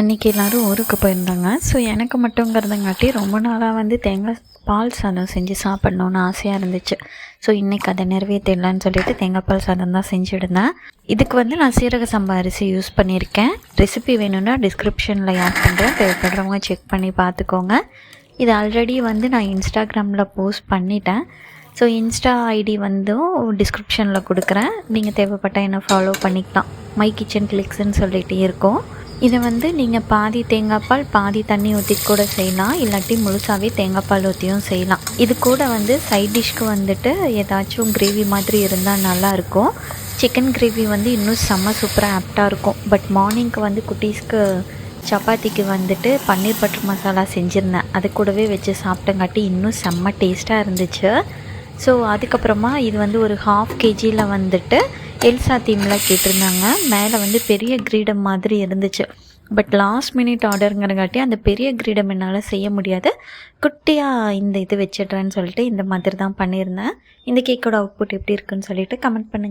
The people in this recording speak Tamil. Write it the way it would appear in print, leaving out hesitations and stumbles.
அன்றைக்கி எல்லோரும் ஊருக்கு போயிருந்தாங்க. ஸோ எனக்கு மட்டுங்கிறதுங்காட்டி ரொம்ப நாளாக வந்து தேங்காய் பால் சாதம் செஞ்சு சாப்பிட்ணுன்னு ஆசையாக இருந்துச்சு. ஸோ இன்றைக்கி அதை நிறைவேற்றிடலான்னு சொல்லிட்டு தேங்காய் பால் சாதம் தான் செஞ்சுருந்தேன். இதுக்கு வந்து நான் சீரக சம்பா அரிசி யூஸ் பண்ணியிருக்கேன். ரெசிபி வேணும்னா டிஸ்கிரிப்ஷனில் ஆட் பண்ணுறேன், தேவைப்படுறவங்க செக் பண்ணி பார்த்துக்கோங்க. இது ஆல்ரெடி வந்து நான் இன்ஸ்டாகிராமில் போஸ்ட் பண்ணிட்டேன். ஸோ இன்ஸ்டா ஐடி வந்து டிஸ்கிரிப்ஷனில் கொடுக்குறேன். நீங்கள் தேவைப்பட்டால் என்ன ஃபாலோ பண்ணிக்கலாம். மை கிச்சன் கிளிக்ஸ்ன்னு சொல்லிகிட்டே இருக்கும். இதை வந்து நீங்கள் பாதி தேங்காய் பால் பாதி தண்ணி ஊற்றி கூட செய்யலாம், இல்லாட்டி முழுசாகவே தேங்காய் பால் ஊற்றியும் செய்யலாம். இது கூட வந்து சைட் டிஷ்க்கு வந்துட்டு ஏதாச்சும் கிரேவி மாதிரி இருந்தால் நல்லாயிருக்கும். சிக்கன் கிரேவி வந்து இன்னும் செம்ம சூப்பராக ஆப்டாக இருக்கும். பட் மார்னிங்க்கு வந்து குட்டீஸ்க்கு சப்பாத்திக்கு வந்துட்டு பன்னீர் பட்டர் மசாலா செஞ்சுருந்தேன். அது கூடவே வச்சு சாப்பிட்டங்காட்டி இன்னும் செம்ம டேஸ்ட்டாக இருந்துச்சு. ஸோ அதுக்கப்புறமா இது வந்து ஒரு 1/2 kg வந்துட்டு எல்சா தீம்லாம் கேட்டிருந்தாங்க. மேலே வந்து பெரிய கிரீடம் மாதிரி இருந்துச்சு. பட் லாஸ்ட் மினிட் ஆர்டருங்கிறங்காட்டி அந்த பெரிய கிரீடம் என்னால் செய்ய முடியாது. குட்டியாக இந்த இது வச்சிடுறேன்னு சொல்லிட்டு இந்த மாதிரி தான் பண்ணியிருந்தேன். இந்த கேக்கோட அவுட்புட் எப்படி இருக்குன்னு சொல்லிட்டு கமெண்ட் பண்ணுங்கள்.